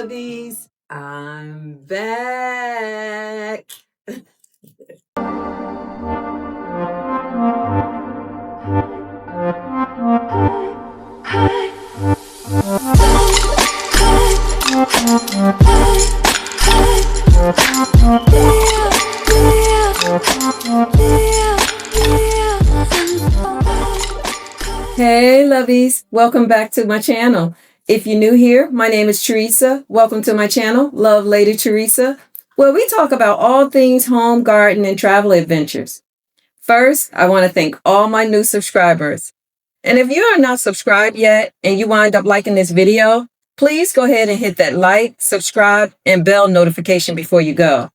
lovies, I'm back. Hey lovies, welcome back to my channel. If you're new here, my name is Tereesa. Welcome to my channel, Love Lady Tereesa, where we talk about all things home, garden, and travel adventures. First, I want to thank all my new subscribers. And if you are not subscribed yet and you wind up liking this video, please go ahead and hit that like, subscribe, and bell notification before you go.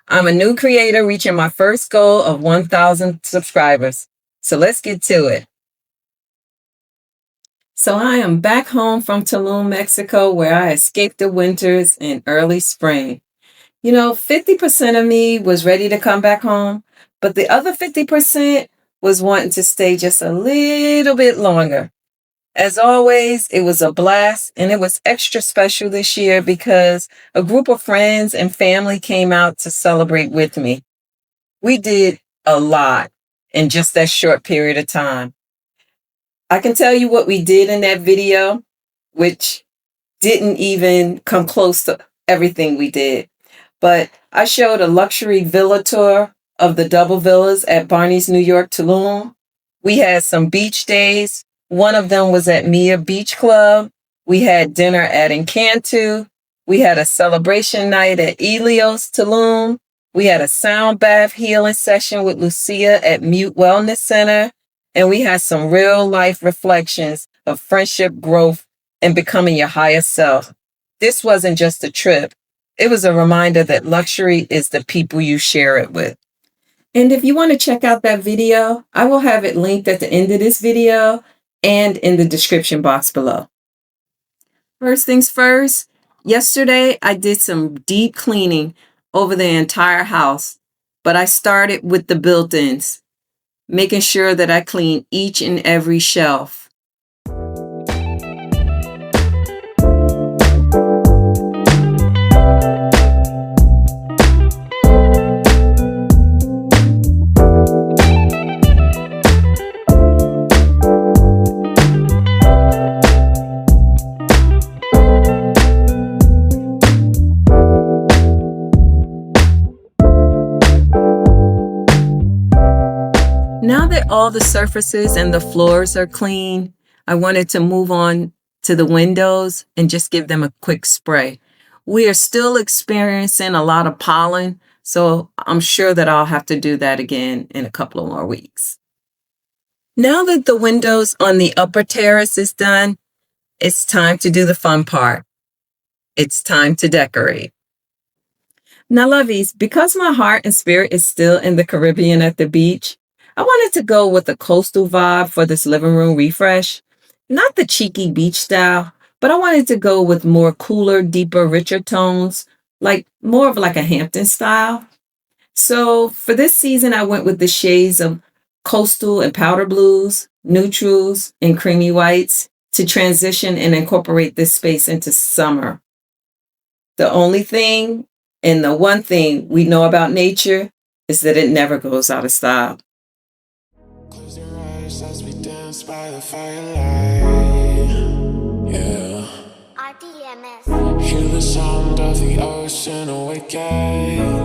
I'm a new creator reaching my first goal of 1,000 subscribers. So let's get to it. So I am back home from Tulum, Mexico, where I escaped the winters and early spring. 50% of me was ready to come back home, but the other 50% was wanting to stay just a little bit longer. As always, it was a blast, and it was extra special this year because a group of friends and family came out to celebrate with me. We did a lot in just that short period of time. I can tell you what we did in that video, which didn't even come close to everything we did. But I showed a luxury villa tour of the double villas at Barney's New York Tulum. We had some beach days. One of them was at Mia Beach Club. We had dinner at Encanto. We had a celebration night at Elios Tulum. We had a sound bath healing session with Lucia at Mute Wellness Center. And we had some real life reflections of friendship, growth, and becoming your higher self. This wasn't just a trip. It was a reminder that luxury is the people you share it with. And if you want to check out that video, I will have it linked at the end of this video and in the description box below. First things first, yesterday I did some deep cleaning over the entire house, but I started with the built-ins, making sure that I clean each and every shelf. Now that all the surfaces and the floors are clean, I wanted to move on to the windows and just give them a quick spray. We are still experiencing a lot of pollen, so I'm sure that I'll have to do that again in a couple of more weeks. Now that the windows on the upper terrace is done, it's time to do the fun part. It's time to decorate. Now, lovies, because my heart and spirit is still in the Caribbean at the beach, I wanted to go with a coastal vibe for this living room refresh. Not the cheeky beach style, but I wanted to go with more cooler, deeper, richer tones, like more of like a Hampton style. So for this season, I went with the shades of coastal and powder blues, neutrals, and creamy whites to transition and incorporate this space into summer. The only thing and the one thing we know about nature is that it never goes out of style. Close your eyes as we dance by the firelight. Yeah. RDMS. Hear the sound of the ocean awaken.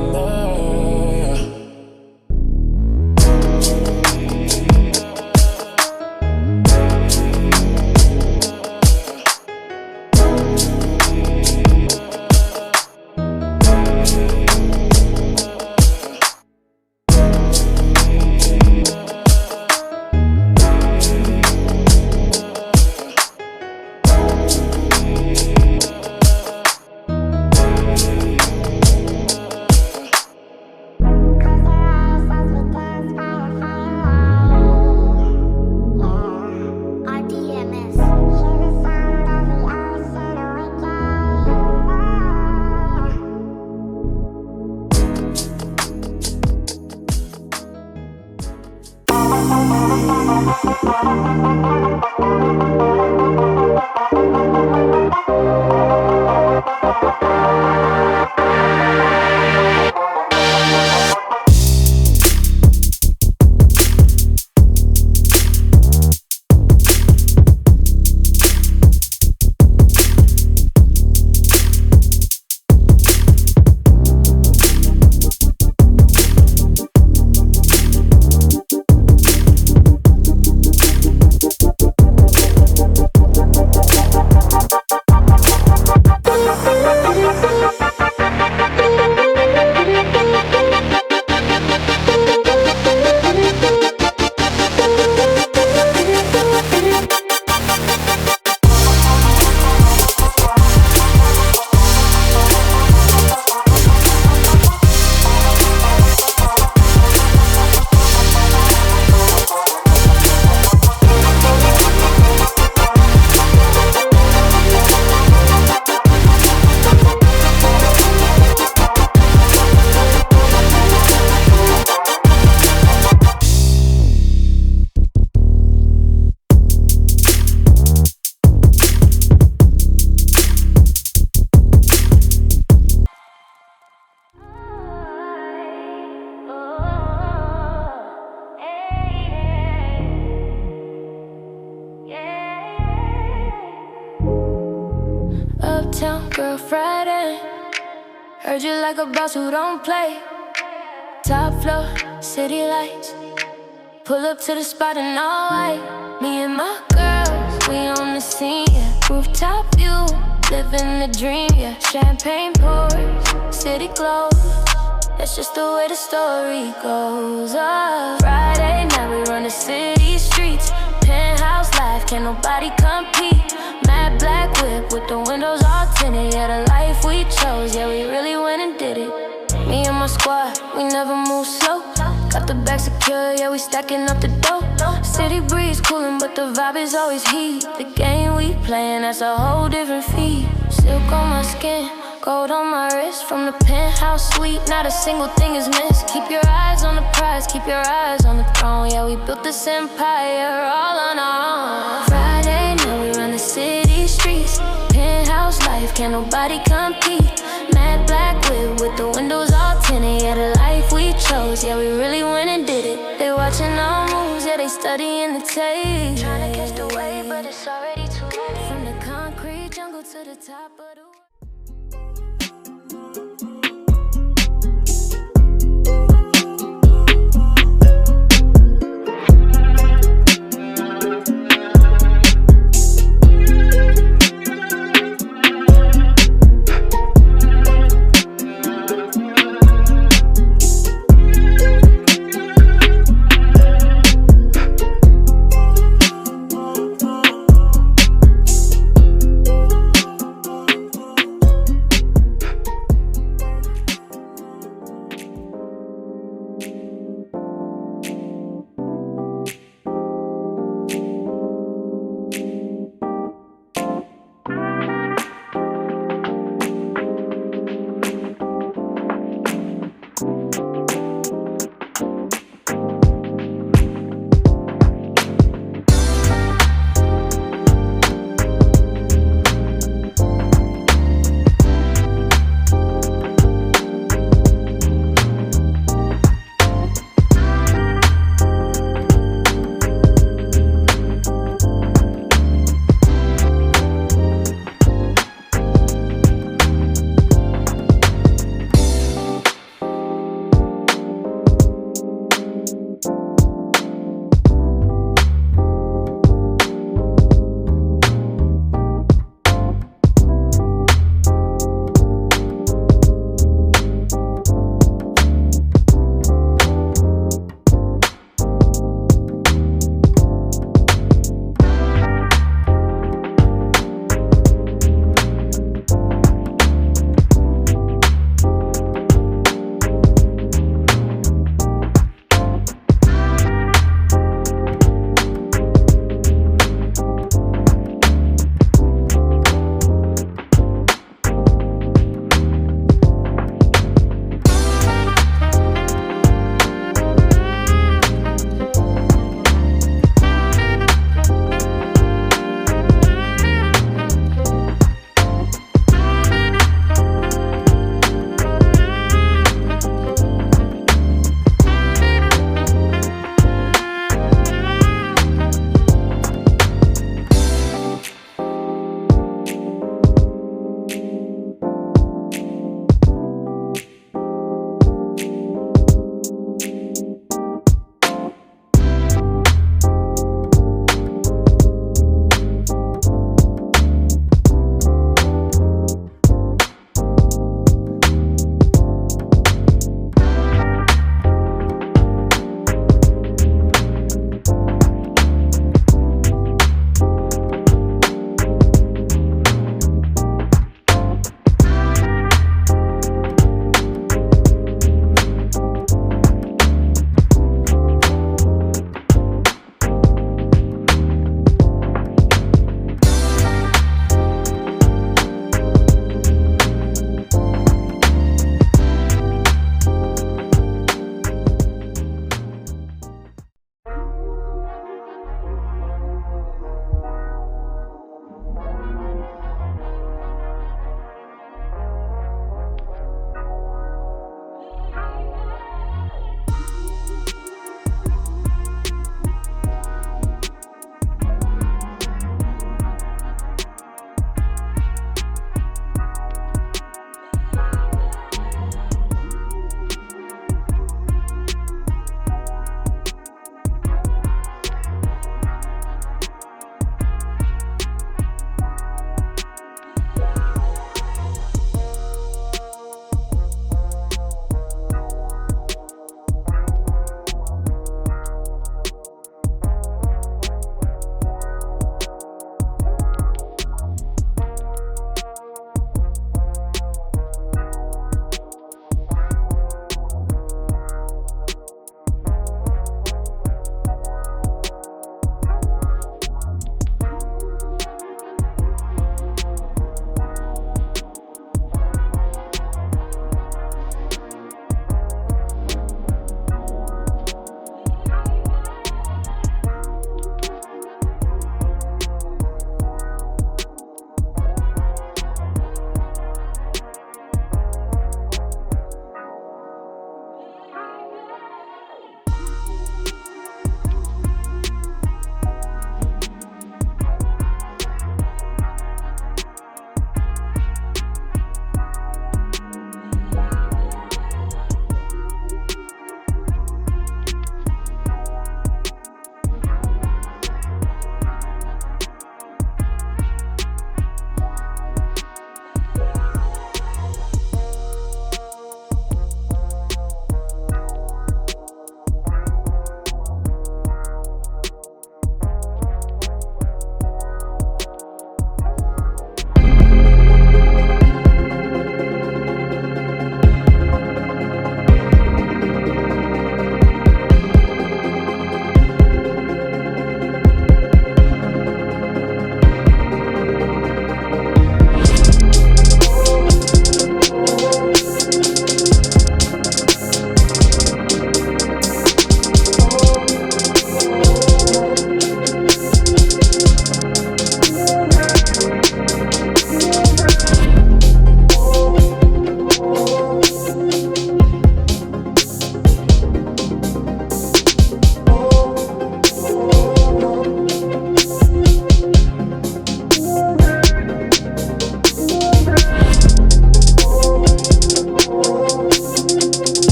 girl Friday. Heard you like a boss who don't play. Top floor, city lights. Pull up to the spot in all white. Me and my girls, we on the scene, yeah. Rooftop view, living the dream, yeah. Champagne pours, city glows. That's just the way the story goes. Friday night we run the city streets. Penthouse life, can't nobody compete. Matte black whip with the windows all tinted. Yeah, the life we chose, yeah, we really went and did it. Me and my squad, we never move slow. Got the bag secure, yeah, we stacking up the dough. City breeze coolin', but the vibe is always heat. The game we playin', that's a whole different feat. Silk on my skin, gold on my wrist. From the penthouse suite, not a single thing is missed. Keep your eyes on the prize, keep your eyes on the throne. Yeah, we built this empire all on our own. Friday night, we run the city streets. Penthouse life, can't nobody compete. Mad black whip with the windows all tinted. Yeah, the life we chose, yeah, we really went and did it. They watching our moves, yeah, they studying the tape. Trying to catch the wave, but it's already too late. From the concrete jungle to the top of the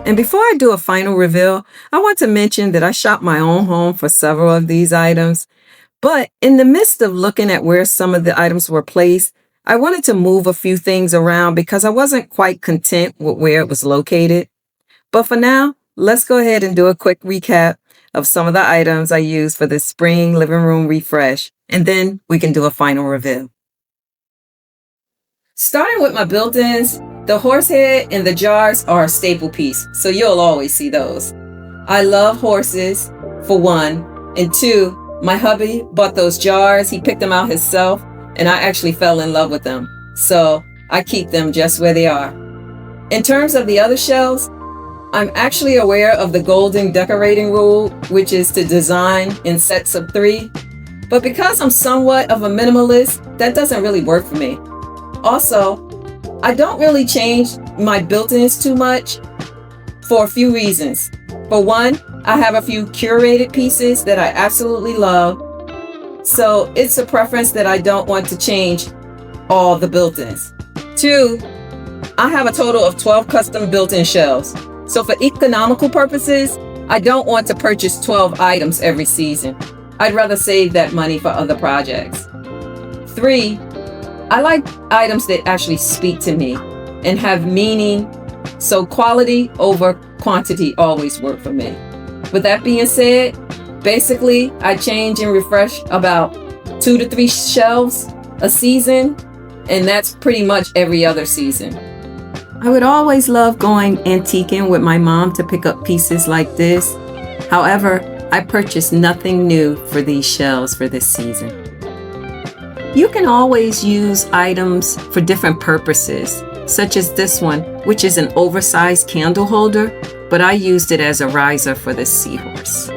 And before I do a final reveal, I want to mention that I shopped my own home for several of these items. But in the midst of looking at where some of the items were placed, I wanted to move a few things around because I wasn't quite content with where it was located. But for now, let's go ahead and do a quick recap of some of the items I used for this spring living room refresh, and then we can do a final reveal. Starting with my built-ins, the horse head and the jars are a staple piece, so you'll always see those. I love horses, for one, and two, my hubby bought those jars. He picked them out himself, and I actually fell in love with them, so I keep them just where they are. In terms of the other shelves, I'm actually aware of the golden decorating rule, which is to design in sets of 3. But because I'm somewhat of a minimalist, that doesn't really work for me. Also, I don't really change my built-ins too much for a few reasons. For one, I have a few curated pieces that I absolutely love. So it's a preference that I don't want to change all the built-ins. 2, I have a total of 12 custom built-in shelves. So for economical purposes, I don't want to purchase 12 items every season. I'd rather save that money for other projects. 3, I like items that actually speak to me and have meaning, so quality over quantity always work for me. With that being said, basically I change and refresh about 2 to 3 shelves a season, and that's pretty much every other season. I would always love going antiquing with my mom to pick up pieces like this. However, I purchased nothing new for these shelves for this season. You can always use items for different purposes, such as this one, which is an oversized candle holder, but I used it as a riser for this seahorse.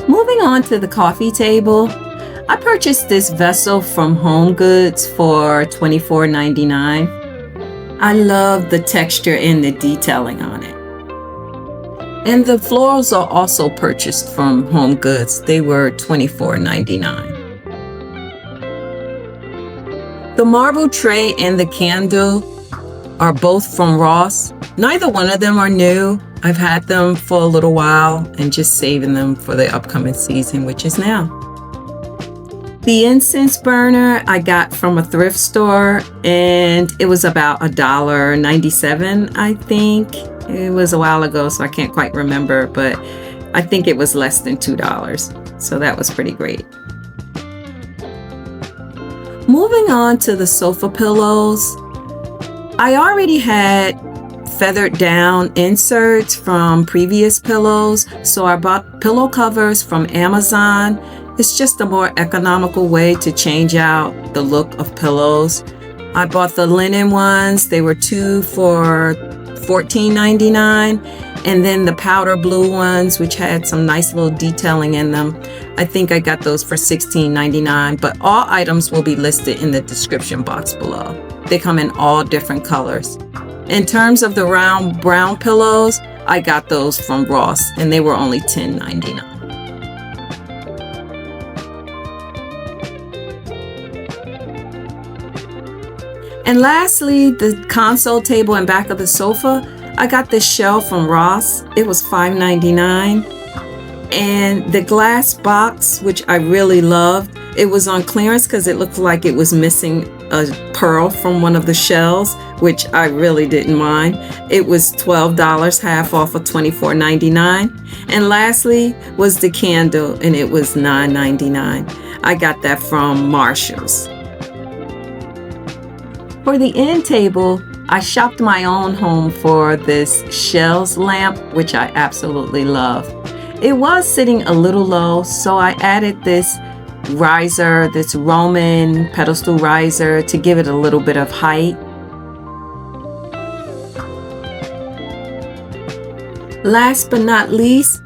Moving on to the coffee table, I purchased this vessel from HomeGoods for $24.99. I love the texture and the detailing on it. And the florals are also purchased from HomeGoods. They were $24.99. The marble tray and the candle are both from Ross. Neither one of them are new. I've had them for a little while and just saving them for the upcoming season, which is now. The incense burner I got from a thrift store, and it was about $1.97, I think. It was a while ago, so I can't quite remember, but I think it was less than $2. So that was pretty great. Moving on to the sofa pillows, I already had feathered down inserts from previous pillows, so I bought pillow covers from Amazon. It's just a more economical way to change out the look of pillows. I bought the linen ones. They were 2 for $14.99. And then the powder blue ones, which had some nice little detailing in them. I think I got those for $16.99, but all items will be listed in the description box below. They come in all different colors. In terms of the round brown pillows, I got those from Ross, and they were only $10.99. And lastly, the console table and back of the sofa, I got this shelf from Ross. It was $5.99. And the glass box, which I really loved, it was on clearance because it looked like it was missing a pearl from one of the shells, which I really didn't mind. It was $12, half off of $24.99. And lastly was the candle, and it was $9.99. I got that from Marshall's. For the end table, I shopped my own home for this Shells lamp, which I absolutely love. It was sitting a little low, so I added this riser, this Roman pedestal riser, to give it a little bit of height. Last but not least,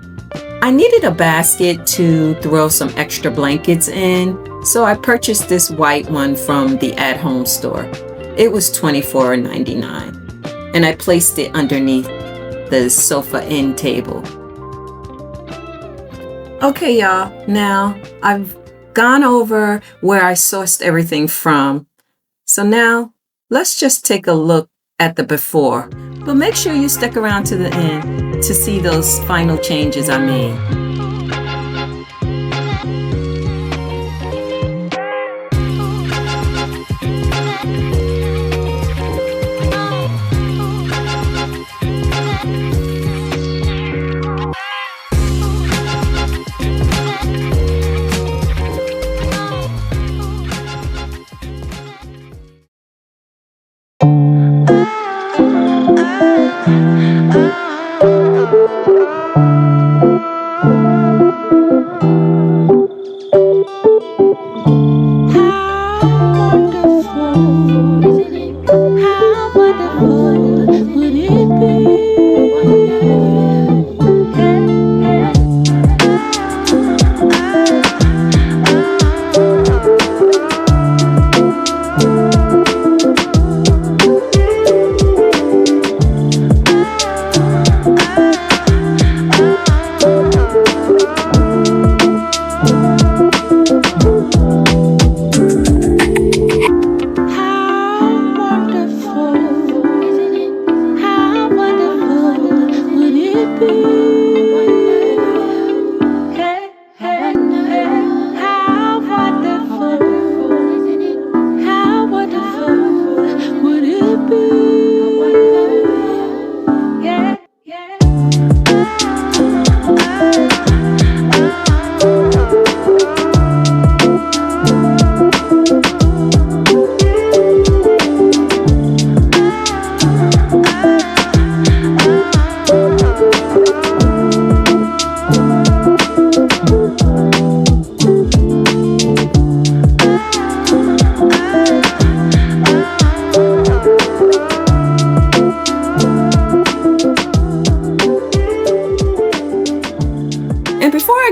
I needed a basket to throw some extra blankets in, so I purchased this white one from the at-home store. It was $24.99, and I placed it underneath the sofa end table. Okay, y'all, now I've gone over where I sourced everything from. So now let's just take a look at the before. But make sure you stick around to the end to see those final changes I made.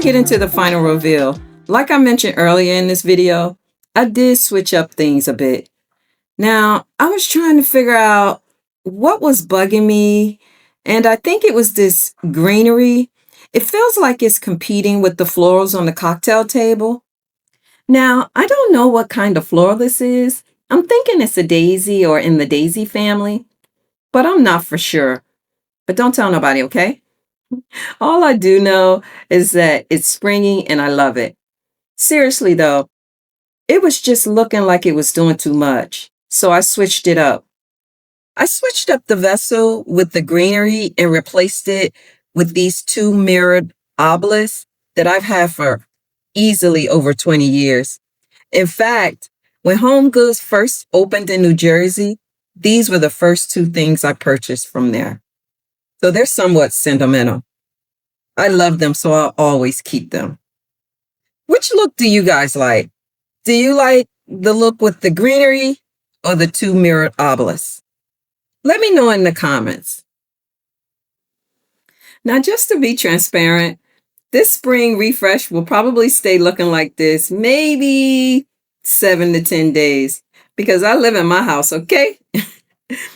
Get into the final reveal, like I mentioned earlier in this video, I did switch up things a bit. Now, I was trying to figure out what was bugging me, and I think it was this greenery. It feels like it's competing with the florals on the cocktail table. Now, I don't know what kind of floral this is. I'm thinking it's a daisy or in the daisy family, but I'm not for sure. But don't tell nobody, okay? All I do know is that it's springy and I love it. Seriously though, it was just looking like it was doing too much, so I switched it up. I switched up the vessel with the greenery and replaced it with these two mirrored obelisks that I've had for easily over 20 years. In fact, when HomeGoods first opened in New Jersey, these were the first two things I purchased from there. So they're somewhat sentimental. I love them, so I'll always keep them. Which look do you guys like? Do you like the look with the greenery or the two mirrored obelisks? Let me know in the comments. Now, just to be transparent, this spring refresh will probably stay looking like this maybe 7 to 10 days because I live in my house, okay?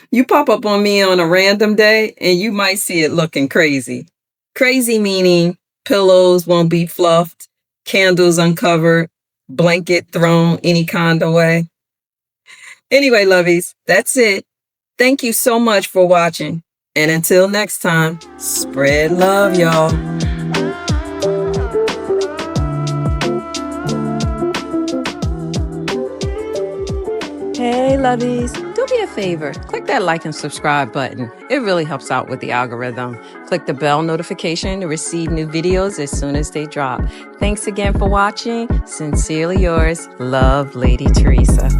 You pop up on me on a random day and you might see it looking crazy. Crazy meaning pillows won't be fluffed, candles uncovered, blanket thrown any kind of way. Anyway, lovies, that's it. Thank you so much for watching. And until next time, spread love, y'all. Hey, lovies, do me a favor. Click that like and subscribe button. It really helps out with the algorithm. Click the bell notification to receive new videos as soon as they drop. Thanks again for watching. Sincerely yours, Love Lady Tereesa.